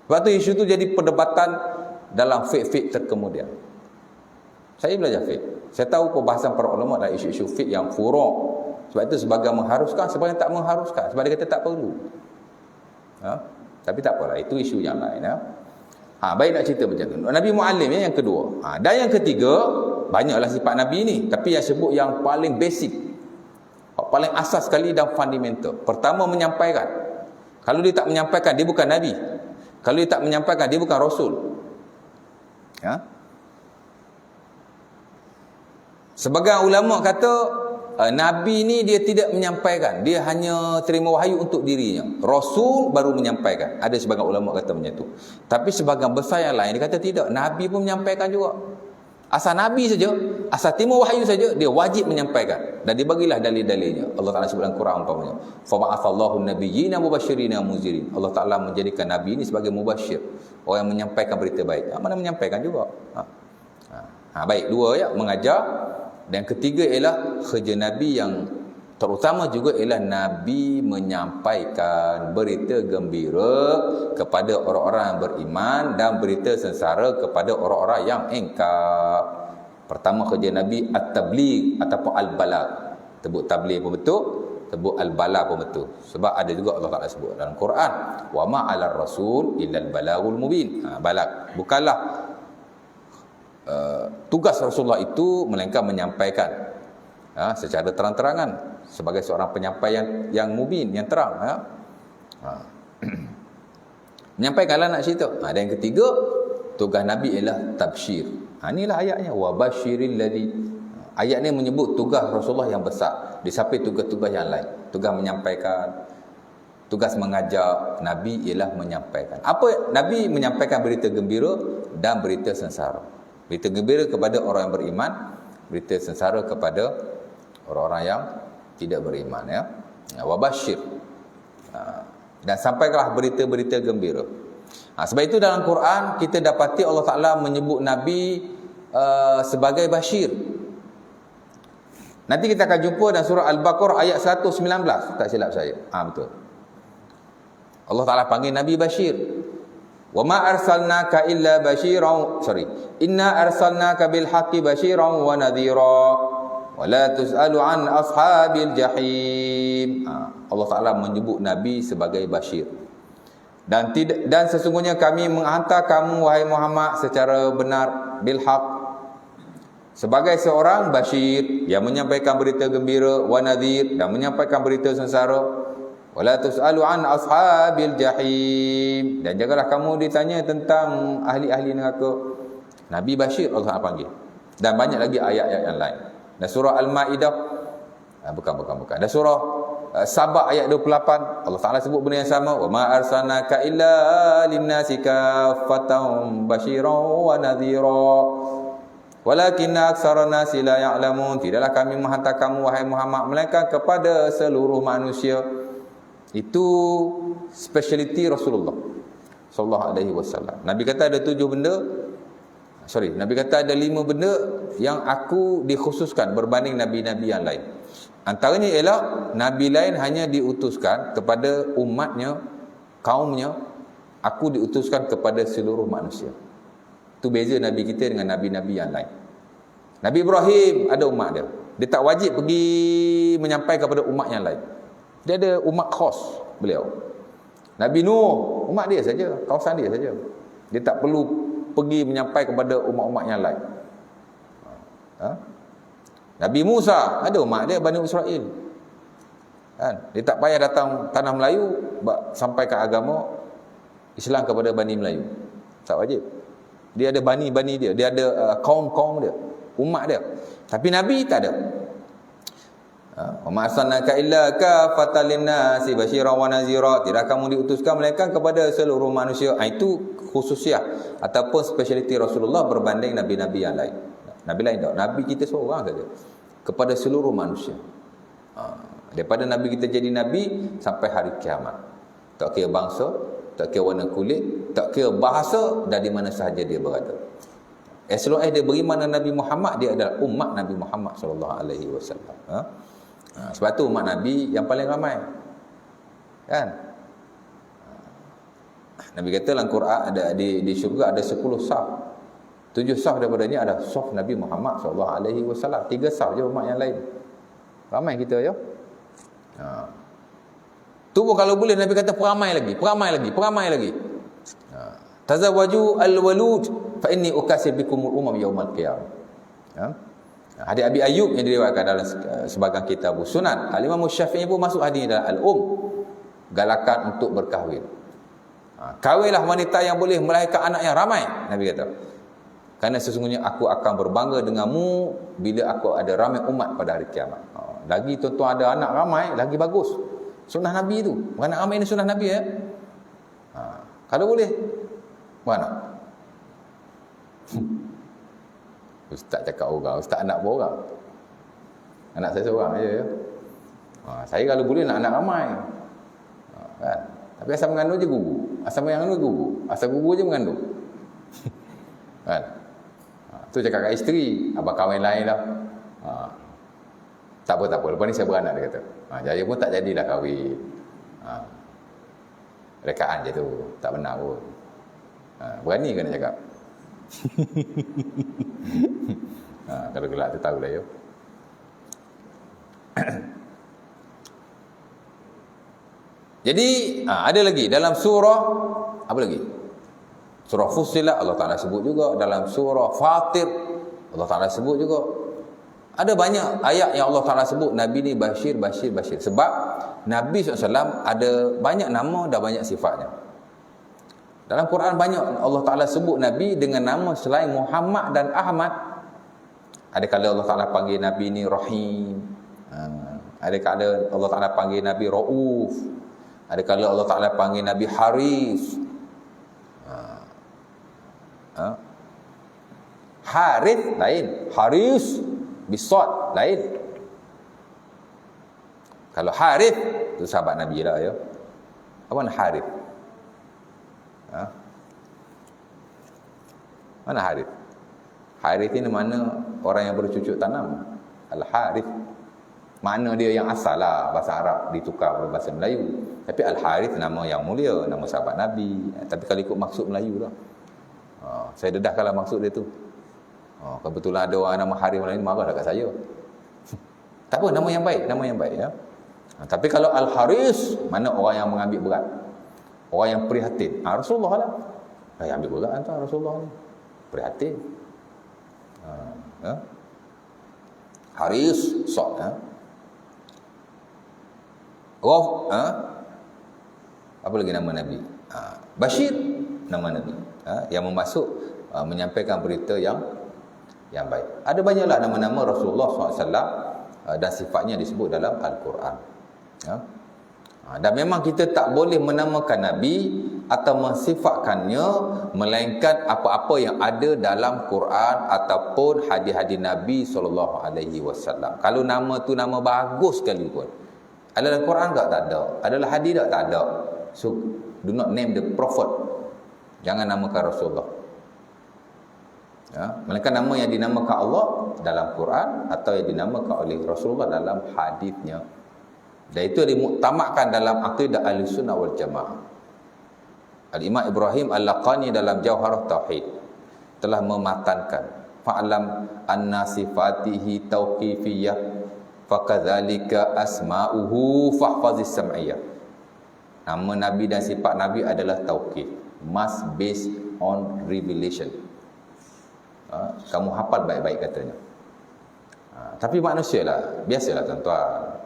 A: Sebab tu isu tu jadi perdebatan dalam fiqh terkemudian. Saya belajar fiqh. Saya tahu perbahasan para ulama dalam isu-isu fiqh yang furu'. Sebab itu sebagian mengharuskan, sebagian tak mengharuskan. Sebab dia kata tak perlu. Tapi tak apalah, itu isu yang lain. Baik nak cerita macam tu. Nabi muallim yang kedua. Dan yang ketiga, banyaklah sifat Nabi ni, tapi yang sebut yang paling basic, paling asas sekali dan fundamental. Pertama, menyampaikan. Kalau dia tak menyampaikan, dia bukan Nabi. Kalau dia tak menyampaikan, dia bukan Rasul. Sebagian ulama kata Nabi ni dia tidak menyampaikan, dia hanya terima wahyu untuk dirinya. Rasul baru menyampaikan. Ada sebagian ulama kata macam tu. Tapi sebagian besar yang lain dia kata tidak, Nabi pun menyampaikan juga. Asal Nabi saja, asal terima wahyu saja, dia wajib menyampaikan. Dan dibagilah dalil-dalilnya. Allah Ta'ala sebut dalam Quran umpamanya, fa ba'athallahu an-nabiyyina mubasysyirin wa munzirin. Allah Ta'ala menjadikan Nabi ini sebagai mubasyir, orang yang menyampaikan berita baik. Mana menyampaikan juga. Baik, dua ya, mengajar. Dan ketiga ialah kerja Nabi yang terutama juga ialah Nabi menyampaikan berita gembira kepada orang-orang yang beriman dan berita sengsara kepada orang-orang yang ingkar. Pertama kerja Nabi at-tabligh ataupun al-balagh. Sebut tabligh pun betul, sebut al-balagh pun betul. Sebab ada juga Allah Taala sebut dalam Quran, wa ma 'alar rasul illal balaghul mubin. Balagh bukanlah tugas Rasulullah itu melainkan menyampaikan secara terang-terangan sebagai seorang penyampai yang mubin, yang terang. Menyampaikanlah nak cerita. Dan yang ketiga, tugas Nabi ialah tabsyir. Inilah ayatnya, wa basyiril ladzi. Ayat ni menyebut tugas Rasulullah yang besar di samping tugas-tugas yang lain. Tugas menyampaikan, tugas mengajar Nabi ialah menyampaikan. Apa? Nabi menyampaikan berita gembira dan berita sengsara. Berita gembira kepada orang yang beriman, berita sengsara kepada orang-orang yang tidak beriman, ya. Wabasyir. Dan sampaikanlah berita-berita gembira. Sebab itu dalam Quran kita dapati Allah Ta'ala menyebut Nabi sebagai basyir. Nanti kita akan jumpa dalam surah Al-Baqarah ayat 119, tak silap saya. Betul. Allah Ta'ala panggil Nabi basyir. Wa ma arsalnaka illa basyiran, inna arsalnaka bil haqqi basyiran wa nadhira wa la tus'alu an ashabil jahim. Allah Taala menyebut Nabi sebagai basyir. Dan sesungguhnya kami menghantar kamu wahai Muhammad secara benar bil haqq, sebagai seorang basyir yang menyampaikan berita gembira, wa nadhir dan menyampaikan berita sengsara. Wala tus'alu an ashabil jahim. Dan janganlah kamu ditanya tentang ahli-ahli neraka. Nabi Bashir Allah Taala panggil. Dan banyak lagi ayat-ayat yang lain. Dan surah Al-Maidah bukan. Dan surah Sabah ayat 28 Allah Taala sebut benda yang sama, wa ma arsalnaka illa linnasi kaffatan basyiran wa nadhira walakinna aktsara nasi la ya'lamun. Tidaklah kami menghantar kamu wahai Muhammad melainkan kepada seluruh manusia. Itu speciality Rasulullah sallallahu alaihi wasallam. Nabi kata ada 7 benda. Nabi kata ada 5 benda yang aku dikhususkan berbanding nabi-nabi yang lain. Antaranya ialah nabi lain hanya diutuskan kepada umatnya, kaumnya. Aku diutuskan kepada seluruh manusia. Itu beza nabi kita dengan nabi-nabi yang lain. Nabi Ibrahim ada umat dia. Dia tak wajib pergi menyampaikan kepada umat yang lain. Dia ada umat khas beliau. Nabi Nuh, umat dia saja, kawasan dia saja. Dia tak perlu pergi menyampaikan kepada umat-umat yang lain. Nabi Musa ada umat dia, Bani Israel. Kan? Dia tak payah datang tanah Melayu sampaikan agama Islam kepada Bani Melayu. Tak wajib. Dia ada bani-bani dia, dia ada kaum-kaum dia, umat dia. Tapi Nabi tak ada. Wa ma arsalnaka illa kafatan lin-nasi basyiran wa nadhira. Tidak kamu diutuskan melainkan kepada seluruh manusia. Itu khususiah ataupun speciality Rasulullah berbanding nabi-nabi yang lain. Nabi lain tak. Nabi kita seorang saja kepada seluruh manusia. Daripada Nabi kita jadi Nabi sampai hari kiamat. Tak kira bangsa, tak kira warna kulit, tak kira bahasa, dari mana sahaja dia berada. As long as dia beriman dengan Nabi Muhammad, dia adalah umat Nabi Muhammad sallallahu alaihi wasallam. Sebab tu umat Nabi yang paling ramai. Kan? Nabi kata dalam Quran ada di syurga ada 10 saf. 7 saf daripadanya ada saf Nabi Muhammad sallallahu alaihi wasallam. 3 saf je umat yang lain. Ramai kita ya. Tu pun kalau boleh Nabi kata peramai lagi. Tazawwaju al-walud fa inni ukasir bikumul umam yaumal qiyamah. Hadis Abi Ayyub yang diriwayatkan dalam sebahagian kitab Sunan. Al-Imam Syafi'i pun masuk hadis dalam Al-Um, galakan untuk berkahwin. Kahwinlah wanita yang boleh melahirkan anak yang ramai, Nabi kata. Kerana sesungguhnya aku akan berbangga denganmu bila aku ada ramai umat pada hari kiamat. Lagi tuan-tuan ada anak ramai, lagi bagus. Sunnah Nabi itu. Anak ramai ini sunnah Nabi ya. Kalau boleh, mana? Ustaz cakap orang, ustaz anak pun orang. Anak saya seorang aja ya. Saya kalau boleh nak anak ramai. Kan? Tapi asal mengandung je gugur. Asal mengandung gugur. Asal gugur je mengandung. Kan? Tu cakap kat isteri, abang kahwin lain lah. Tak apa. Lepas ni saya beranak dia kata. Jaya pun tak jadilah kahwin. Rekaan je tu. Tak benar pun. Berani ke nak cakap? Kalau gelak tu tahulah ya. Jadi ada lagi dalam surah apa lagi? Surah Fussilat Allah Taala sebut juga, dalam surah Fatir Allah Taala sebut juga. Ada banyak ayat yang Allah Taala sebut Nabi ni Bashir. Sebab Nabi SAW ada banyak nama dan banyak sifatnya. Dalam Quran banyak Allah Taala sebut Nabi dengan nama selain Muhammad dan Ahmad. Ada kala Allah Taala panggil Nabi ni Rahim. Ada kala Allah Taala panggil Nabi Rauf. Ada kala Allah Taala panggil Nabi Haris. Harith lain, Haris bisad lain. Kalau Harith tu sahabat Nabi lah ya. Apa nak Harith? Mana Harith? Harith ini mana orang yang bercucuk tanam. Al-Harith makna dia yang asal lah, bahasa Arab ditukar oleh bahasa Melayu. Tapi Al-Harith nama yang mulia, nama sahabat Nabi. Tapi kalau ikut maksud Melayu lah. Saya dedahkanlah maksud dia tu. Kebetulan ada orang nama Harith lain marah dekat saya. Tak apa, nama yang baik ya. Tapi kalau Al-Haris, mana orang yang mengambil berat, orang yang prihatin. Rasulullah lah. Yang ambil berat entah Rasulullah ni. Prihatin. Haris, sok. Apa lagi nama Nabi? Bashir, nama Nabi. Yang memasuk menyampaikan berita yang baik. Ada banyaklah nama-nama Rasulullah SAW dan sifatnya disebut dalam Al-Quran. Dan memang kita tak boleh menamakan Nabi atau mensifatkannya melainkan apa-apa yang ada dalam Quran ataupun hadis-hadis Nabi SAW. Kalau nama tu nama bagus sekalipun, adalah Quran tak ada, adalah hadis tak ada. So do not name the prophet. Jangan namakan Rasulullah. Melainkan nama yang dinamakan Allah dalam Quran atau yang dinamakan oleh Rasulullah dalam hadisnya. Dan itu dimuktamadkan dalam akidah Ahlussunnah wal Jamaah. Al-Imam Ibrahim Al-Laqani dalam Jauharah Tauhid telah mematankan fa'lam anna sifatihi tauqifiyyah fakadzalika asma'uhu fahfazis sam'iyyah. Nama Nabi dan sifat Nabi adalah tauqif, must based on revelation. Kamu hafal baik-baik katanya. Tapi manusia lah, biasalah tuan-tuan.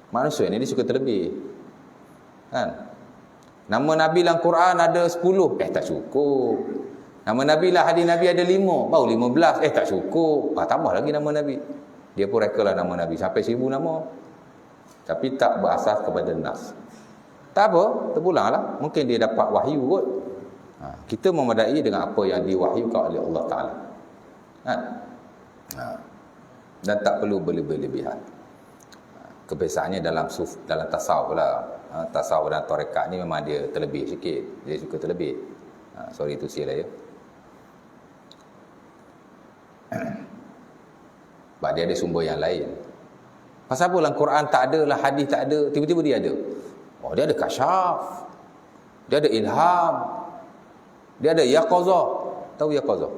A: Manusia ni dia suka terlebih. Kan? Nama Nabi dalam Quran ada 10, tak cukup. Nama Nabi lah hadis Nabi ada 5, baru 15, tak cukup. Tambah lagi nama Nabi. Dia pun rekalah nama Nabi sampai 1000 nama. Tapi tak berasas kepada nas. Tak apa, terpulanglah. Mungkin dia dapat wahyu kot. Kita memadai dengan apa yang diwahyukan oleh Allah Ta'ala. Dan tak perlu berlebihan. Kebiasaannya dalam tasawuf lah. Tasawuf dan tarekat ni memang dia terlebih sikit. Dia suka terlebih. Sorry tu silah ya. Sebab dia ada sumber yang lain. Pasal apa dalam Quran tak ada lah, hadis tak ada, tiba-tiba dia ada. Dia ada kasyaf. Dia ada ilham. Dia ada yaqazah. Tahu yaqazah?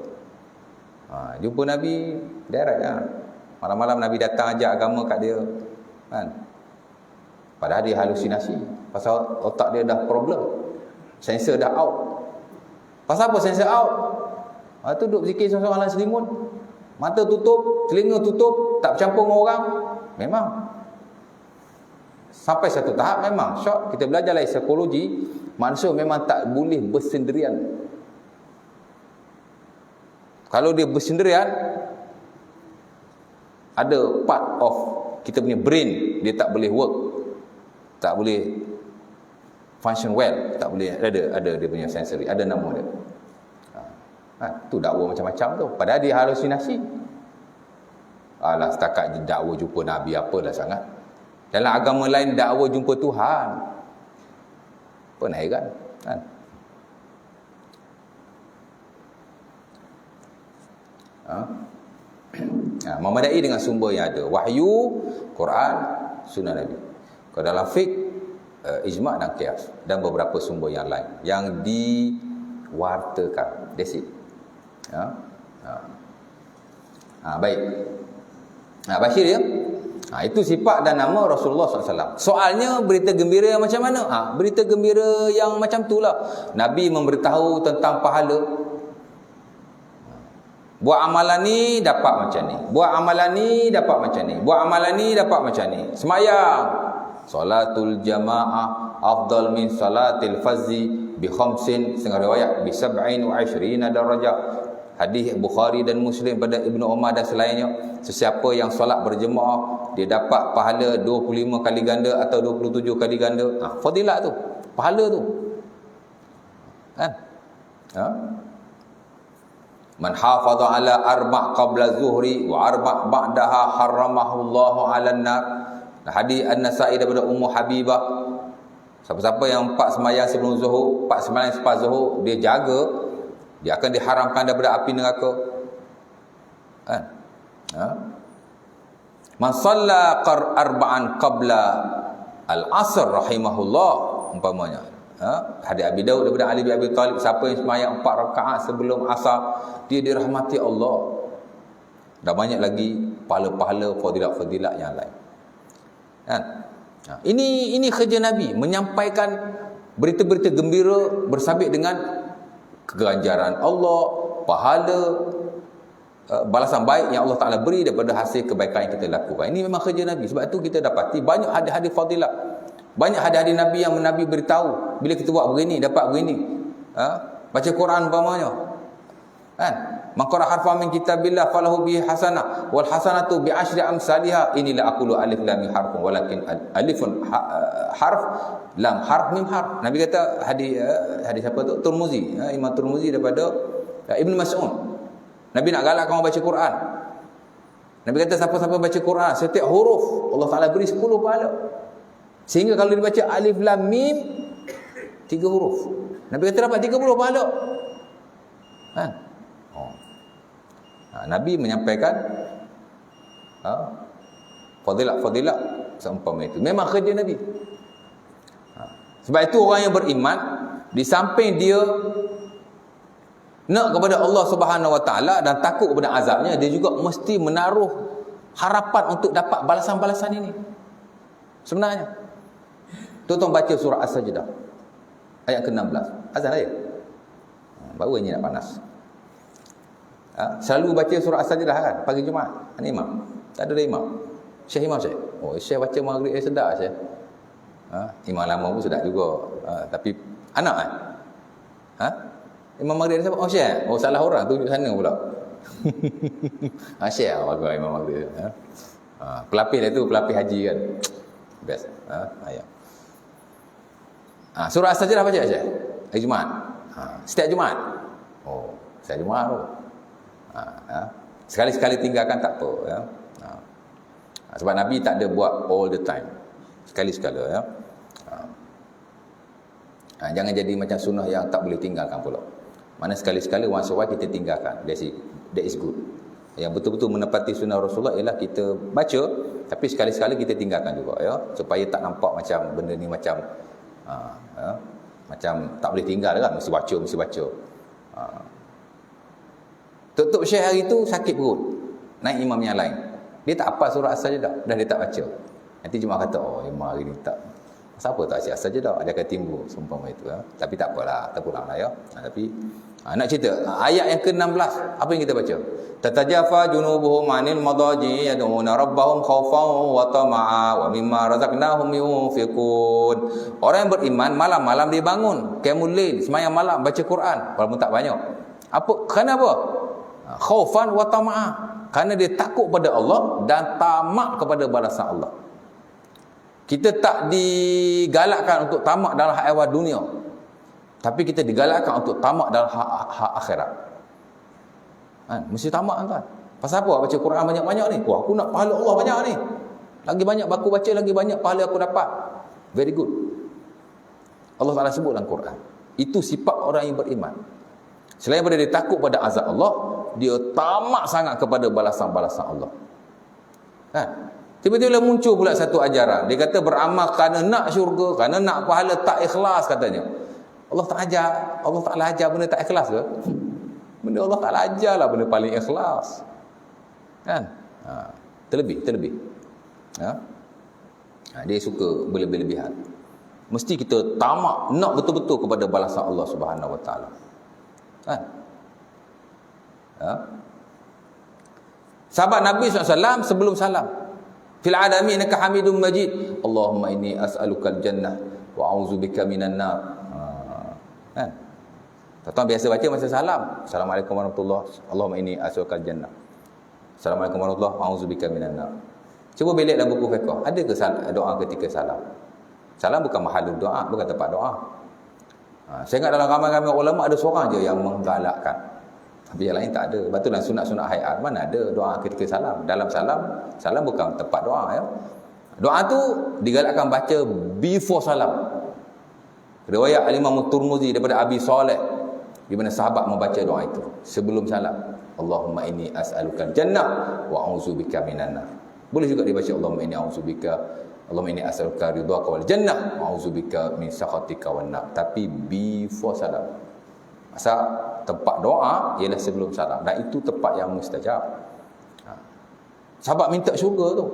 A: Jumpa Nabi direct lah. Malam-malam Nabi datang ajak agama kat dia. Kan? Padahal dia halusinasi. Pasal otak dia dah problem. Sensor dah out. Pasal apa sensor out? Tu duduk zikir seorang-seorang dalam selimut. Mata tutup, telinga tutup, tak bercampur dengan orang. Memang. Sampai satu tahap memang syok. Kita belajar lah psikologi. Manusia memang tak boleh bersendirian. Kalau dia bersendirian, ada part of kita punya brain dia tak boleh work, tak boleh function well, tak boleh ada dia punya sensory, ada nama dia. Tu dakwa macam-macam tu. Padahal dia halusinasi. Setakat dakwa jumpa Nabi apalah sangat. Dalam agama lain dakwa jumpa Tuhan. Apa nak heran? Kan? Memadai dengan sumber yang ada. Wahyu, Quran, Sunnah Nabi. Kalau dalam fiqh, ijma' dan qiyas. Dan beberapa sumber yang lain yang diwartakan. That's it. Baik. Bashir ya. Itu sifat dan nama Rasulullah SAW. Soalnya berita gembira yang macam mana? Berita gembira yang macam itulah. Nabi memberitahu tentang pahala. Buat amalan ni dapat macam ni. Buat amalan ni dapat macam ni. Buat amalan ni dapat macam ni. Semayang. Salatul jamaah afdal min salatil fazzi bi khamsin. Setengah riwayat bi sab'in wa 20 darajah. Hadis Bukhari dan Muslim pada Ibnu Umar dan selainnya. Sesiapa yang solat berjemaah, dia dapat pahala 25 kali ganda atau 27 kali ganda. Fadilat tu. Pahala tu. Kan? Man hafadha ala arba' qabla zuhri wa arba' ba'daha haramahullahu 'alan nar. Hadis An-Nasa'i daripada Ummu Habibah. Siapa-siapa yang 4 sembahyang sebelum zuhur, 4 sembahyang selepas zuhur, dia jaga, dia akan diharamkan daripada api neraka. Kan? Man shalla arba'an qabla al-'asr rahimahullah umpamanya. Hadis Abi Daud daripada Ali bin Abi Talib, siapa yang sembahyang 4 rakaat sebelum asar, dia dirahmati Allah. Dan banyak lagi pahala-pahala fadilat-fadilat yang lain. Kan? Ini kerja Nabi, menyampaikan berita-berita gembira bersabit dengan keganjaran Allah, pahala, balasan baik yang Allah Ta'ala beri daripada hasil kebaikan yang kita lakukan. Ini memang kerja Nabi. Sebab itu kita dapati banyak hadis-hadis fadilat. Banyak hadis-hadis Nabi yang Nabi beritahu bila kita buat begini dapat begini. Baca Quran umpamanya. Kan? Man qara harfan min kitabillah falahu bihi hasanah wal hasanatu bi asyri amsalha. Inilah aqulu alif lam mim harfun walakin alifun harf lam harf mim harf. Nabi kata hadis apa tu? Tirmizi, Imam Tirmizi daripada Ibn Mas'ud. Nabi nak galakkan orang baca Quran. Nabi kata siapa-siapa baca Quran setiap huruf Allah Taala beri 10 pahala. Sehingga kalau dibaca alif lam mim 3 huruf. Nabi kata dapat 30 pahala. Kan? Nabi menyampaikan fadilat-fadilat seumpama itu. Memang kerja Nabi. Sebab itu orang yang beriman di samping dia nak kepada Allah Subhanahu Wa Taala dan takut kepada azabnya, dia juga mesti menaruh harapan untuk dapat balasan-balasan ini. Sebenarnya tuan-tuan baca surah As-Sajdah ayat ke-16. Azan aja. Baru ini nak panas. Selalu baca surah As-Sajdah kan pagi Jumaat. Ini imam. Tak ada imam. Syekh imam Syekh. Oh, Syekh baca maghrib sedap Syekh. Imam lama pun sedap juga. Tapi anak kan? Imam maghrib siapa? Oh Syekh. Oh salah orang tunjuk sana pula. Syekh bagus imam maghrib. Pelapis dia tu pelapis haji kan. Best. Ayat. Surah As-Sajdah baca Syekh. Hari Jumaat. Setiap Jumaat. Oh, setiap Jumaat tu. Sekali-sekali tinggalkan tak apa ya. Sebab Nabi tak ada buat all the time. Sekali-sekala ya. Jangan jadi macam sunnah yang tak boleh tinggalkan pula. Mana sekali-sekala once a while kita tinggalkan. That is good. Yang betul-betul menepati sunnah Rasulullah ialah kita baca, tapi sekali-sekala kita tinggalkan juga ya, supaya tak nampak macam benda ni macam macam tak boleh tinggal kan, mesti baca. Tutup Syekh hari tu sakit perut. Naik imam yang lain. Dia tak hafal surah As-Sajdah, dah dia tak baca. Nanti Jumaat kata, oh imam hari ni tak. Siapa tak baca As-Sajdah? Dia akan timbul seumpama itu ya. Tapi tak apalah, terpulanglah ya. Tapi nak cerita ayat yang ke-16, apa yang kita baca? Tatajafa junubuhum 'anil madaji yad'una rabbahum khaufan wa tama'a wa mimma razaqnahum yunfiqun. Orang yang beriman malam-malam dia bangun qiyamul lail, sembahyang malam, baca Quran walaupun tak banyak. Kenapa? Khaufan wa tama'a, kerana dia takut pada Allah dan tamak kepada balasan Allah. Kita tak digalakkan untuk tamak dalam hak ehwal dunia, tapi kita digalakkan untuk tamak dalam hak akhirat. Mesti tamak tuan. Pasal apa baca Quran banyak-banyak ni? Wah, aku nak pahala Allah banyak ni. Lagi banyak aku baca, lagi banyak pahala aku dapat. Very good. Allah Taala sebut dalam Quran. Itu sifat orang yang beriman. Selain daripada dia takut pada azab Allah, dia tamak sangat kepada balasan-balasan Allah. Kan? Tiba-tiba muncul pula satu ajaran. Dia kata beramal kerana nak syurga, kerana nak pahala, tak ikhlas katanya. Allah Ta'ala ajar benda tak ikhlas ke? Benda Allah Ta'ala ajarlah benda paling ikhlas. Kan? Terlebih. Dia suka berlebih-lebihan. Mesti kita tamak, nak betul-betul kepada balasan Allah Subhanahu Wa Ta'ala. Kan? Sahabat Nabi SAW sebelum salam, fil adami innaka hamidum majid, Allahumma inni as'alukal jannah wa a'udzubika minan nar. Kan? Tuan-tuan biasa baca masa salam, Assalamualaikum warahmatullahi wabarakatuh, Allahumma inni as'alukal jannah, Assalamualaikum warahmatullahi wabarakatuh, a'udzubika minan nar. Cuba belik dalam buku fiqh, ada ke doa ketika salam? Salam bukan mahal doa, bukan tempat doa. Saya ingat dalam ramai-ramai ulama ada seorang je yang menggalakkan, tapi yang lain tak ada. Lepas tu dalam sunat-sunat hayat mana ada doa ketika salam. Dalam salam bukan tempat doa ya. Doa tu digalakkan baca before salam. Riwayat Imam Tirmizi daripada Abi Saleh, di mana sahabat membaca doa itu sebelum salam. Allahumma inni as'alukal jannah wa a'udzubika minan nar. Boleh juga dibaca Allahumma inni as'aluka ridhaka wal jannah wa a'udzubika min sakhatika wan nar. Tapi before salam. Asal tempat doa ialah sebelum salam, dan itu tempat yang mustajab. Sahabat minta syurga tu.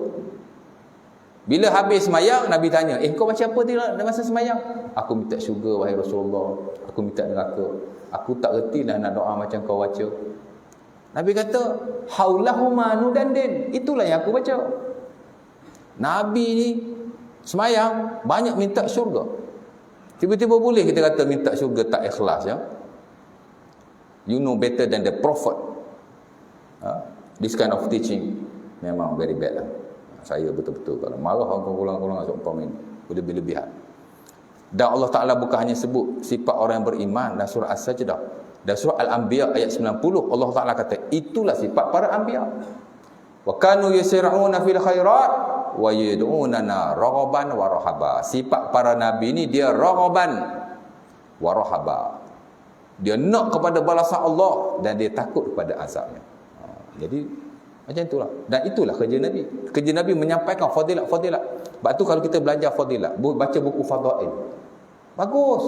A: Bila habis semayang, Nabi tanya, kau baca apa dalam masa semayang? Aku minta syurga wahai Rasulullah, aku minta neraka. Aku tak reti lah nak doa macam kau baca. Nabi kata, haulahuma nudandin. Itulah yang aku baca. Nabi ni Semayang, banyak minta syurga. Tiba-tiba boleh kita kata minta syurga tak ikhlas, ya. You know better than the prophet. This kind of teaching memang very bad lah. Saya betul-betul kalau marah orang ulang-ulang seumpama ini, berlebih-lebihan. Dan Allah Ta'ala bukan hanya sebut sifat orang yang beriman dalam surah As-Sajdah. Dan surah Al-Anbiya ayat 90, Allah Ta'ala kata, itulah sifat para anbiya. Wa kanu yasir'una fil khairat wa yad'unana raghaban wa rahaba. Sifat para nabi ni dia raghaban wa rahaba. Dia nak kepada balasan Allah dan dia takut kepada azabnya. Jadi macam itulah. Dan itulah kerja Nabi. Kerja Nabi menyampaikan fadilat-fadilat. Sebab tu kalau kita belajar fadilat, baca buku fadail, bagus.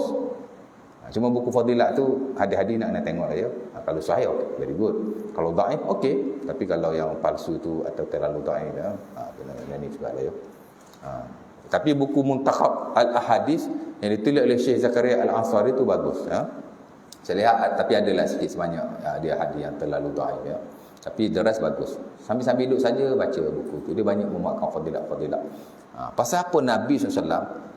A: Cuma buku fadilat tu hadis-hadis nak tengok aja. Kalau sahih, okay, very good. Kalau dhaif, okey. Tapi kalau yang palsu tu atau terlalu dhaif, kena ni juga lah ya. Tapi buku Muntakhab Al-Ahadis yang ditulis oleh Syekh Zakaria Al-Ansari tu bagus, ya. Saya lihat, tapi adalah sikit sebanyak dia hadis yang terlalu dhaif, ya. Tapi the rest bagus. Sambil-sambil duduk saja baca buku tu, dia banyak memakan fadilat-fadilat. Pasal apa Nabi SAW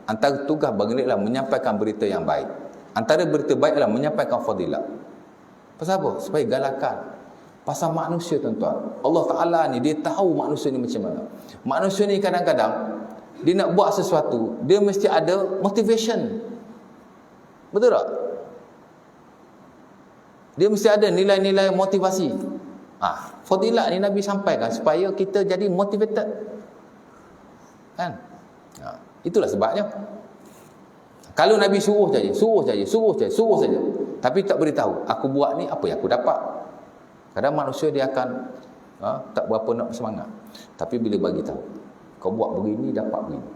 A: antara tugas baginda adalah menyampaikan berita yang baik. Antara berita baik adalah menyampaikan fadilat. Pasal apa? Supaya galakan. Pasal manusia, tuan-tuan, Allah Ta'ala ni dia tahu manusia ni macam mana. Manusia ni kadang-kadang dia nak buat sesuatu, dia mesti ada motivation. Betul tak? Dia mesti ada nilai-nilai motivasi. Fadilat ni Nabi sampaikan supaya kita jadi motivated, kan? Itulah sebabnya. Kalau Nabi suruh saja, tapi tak beritahu, aku buat ni apa yang aku dapat. Kadang manusia dia akan tak berapa nak bersemangat. Tapi bila bagi tahu, kau buat begini dapat begini,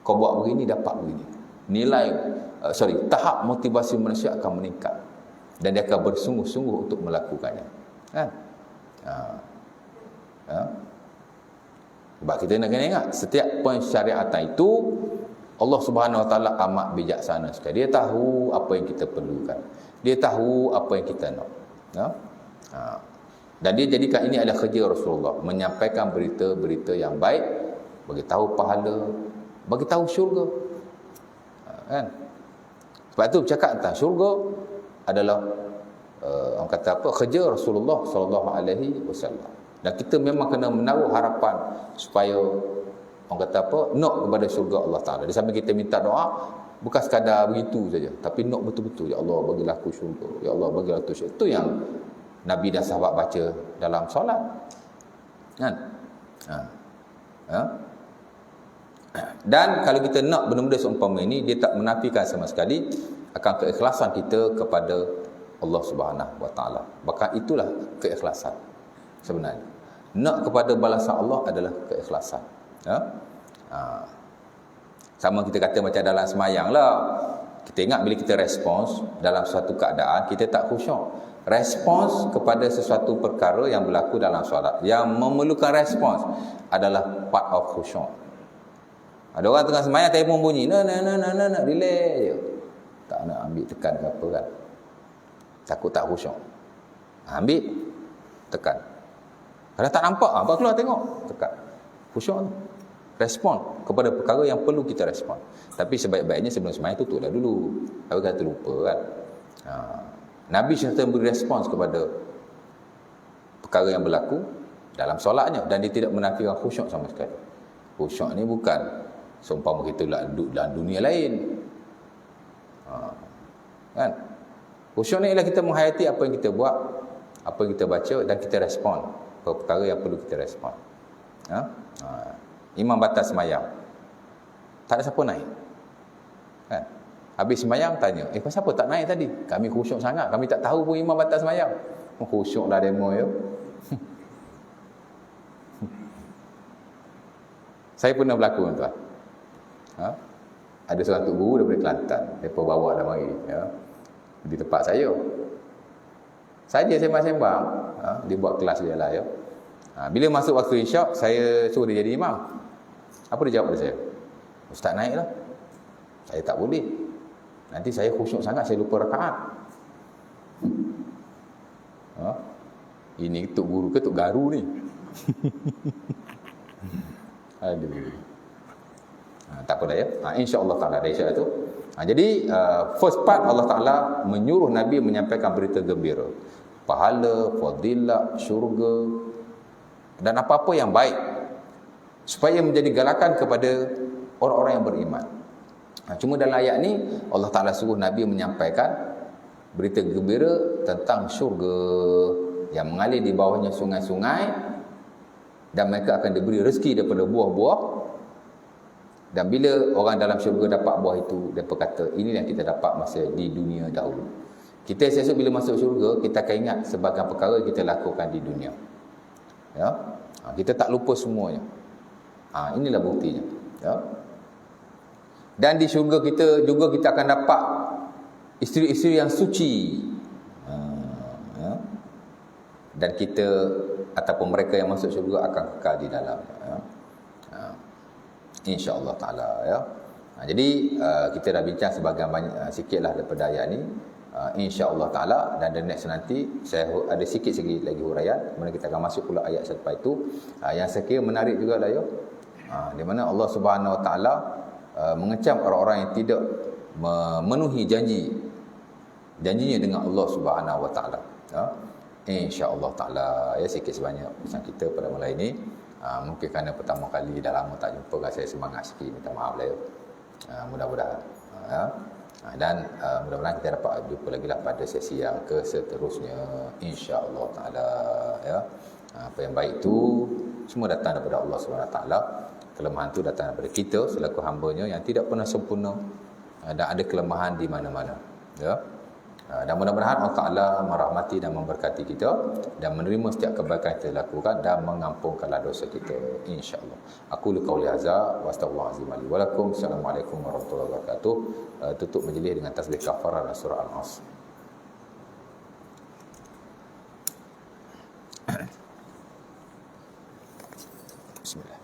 A: kau buat begini dapat begini, tahap motivasi manusia akan meningkat dan dia akan bersungguh-sungguh untuk melakukannya, kan? Sebab kita nak kena ingat, setiap pensyariatan itu Allah Subhanahu Wa Taala amat bijaksana sekali. Dia tahu apa yang kita perlukan, dia tahu apa yang kita nak, dan dia jadikan ini adalah kerja Rasulullah, menyampaikan berita-berita yang baik, bagi tahu pahala, bagi tahu syurga, kan? Sebab tu bercakap tentang syurga adalah orang kata apa, kerja Rasulullah sallallahu alaihi wasallam. Dan kita memang kena menaruh harapan supaya orang kata apa, nak kepada syurga Allah Taala. Di samping kita minta doa, bukan sekadar begitu saja, tapi nak betul-betul, ya Allah bagilah aku syurga, ya Allah bagilah aku syurga. Itu yang Nabi dan sahabat baca dalam solat, kan? Dan kalau kita nak benda-benda seumpama ini, dia tak menafikan sama sekali akan keikhlasan kita kepada Allah Subhanahu Wa Taala. Bahkan itulah keikhlasan sebenarnya. Nak kepada balasan Allah adalah keikhlasan. Sama kita kata macam dalam semayang lah. Kita ingat bila kita respons dalam suatu keadaan, kita tak khusyuk. Respons kepada sesuatu perkara yang berlaku dalam solat, yang memerlukan respons, adalah part of khusyuk. Ada orang tengah semayang, telefon bunyi, nak relax je, tak nak ambil tekan ke apa, kan? Takut tak khusyuk. Ambil, tekan. Kalau tak nampak, apa keluar tengok, tekan. Khusyuk tu. Respon kepada perkara yang perlu kita respon. Tapi sebaik-baiknya sebelum semayang tutuplah dulu. Tapi kan terlupa, kan? Nabi SAW beri respons kepada perkara yang berlaku dalam solatnya, dan dia tidak menafikan khusyuk sama sekali. Khusyuk ni bukan seumpama kita duduk dalam dunia lain, kan? Khusyuk ni ialah kita menghayati apa yang kita buat, apa yang kita baca, dan kita respon kepada perkara yang perlu kita respon. Imam batas semayang, tak ada siapa naik, kan? Habis semayang tanya, pasal apa tak naik tadi? Kami khusyuk sangat, kami tak tahu pun imam batas semayang. Khusyuk lah demo, ya. Saya pernah berlaku, tuan. Ada seorang tok guru daripada Kelantan, mereka bawa dah mari, ya, di tempat saya. Saja sembang-sembang, dia buat kelas dia lah, ya. Bila masuk waktu isyak, saya suruh dia jadi imam. Apa dia jawab pada saya? Ustaz naiklah. Saya tak boleh. Nanti saya khusyuk sangat, saya lupa rakaat. Ini tok guru ke tok garu ni? Aduh. Tak apa dah ya. InsyaAllah ta'ala ada isyarat itu. Jadi first part Allah Ta'ala menyuruh Nabi menyampaikan berita gembira. Pahala, fadilah, syurga dan apa-apa yang baik. Supaya menjadi galakan kepada orang-orang yang beriman. Cuma dalam ayat ni Allah Ta'ala suruh Nabi menyampaikan berita gembira tentang syurga yang mengalir di bawahnya sungai-sungai dan mereka akan diberi rezeki daripada buah-buah. Dan bila orang dalam syurga dapat buah itu, mereka kata ini yang kita dapat masa di dunia dahulu. Kita esok bila masuk syurga, kita akan ingat sebagian perkara kita lakukan di dunia. Ya, kita tak lupa semuanya. Inilah buktinya. Ya. Dan di syurga kita juga kita akan dapat isteri-isteri yang suci. Ya. Dan kita ataupun mereka yang masuk syurga akan kekal di dalam. Ya. InsyaAllah ta'ala. Ya. Jadi kita dah bincang sebagian banyak sikitlah daripada ayat ni. InsyaAllah ta'ala. Dan the next nanti saya ada sikit lagi huraian. Kemudian kita akan masuk pula ayat selepas itu. Yang saya kira menarik juga lah ya. Di mana Allah Subhanahu Wa Ta'ala mengecam orang-orang yang tidak memenuhi janjinya dengan Allah Subhanahu Wa Ta'ala. Ya. InsyaAllah ta'ala. Ya, sikit sebanyak pesan kita pada malam ini. Mungkin kerana pertama kali dah lama tak jumpa, saya semangat sikit, minta maaf lah ya. Mudah-mudahan ya. Dan mudah-mudahan kita dapat jumpa lagi lah pada sesi yang seterusnya, insya-Allah taala ya. Apa yang baik itu semua datang daripada Allah Subhanahu taala. Kelemahan itu datang daripada kita selaku hamba-Nya yang tidak pernah sempurna dan ada kelemahan di mana-mana ya. Dan mudah-mudahan Allah Ta'ala merahmati dan memberkati kita dan menerima setiap kebaikan yang kita lakukan dan mengampunkanlah dosa kita, insya-Allah. Aku qauli hadza wa astaghfirullahalazim li wa lakum. Assalamualaikum warahmatullahi wabarakatuh. Tutup majlis dengan tasbih kafarah dan surah Al-Asr. Bismillah.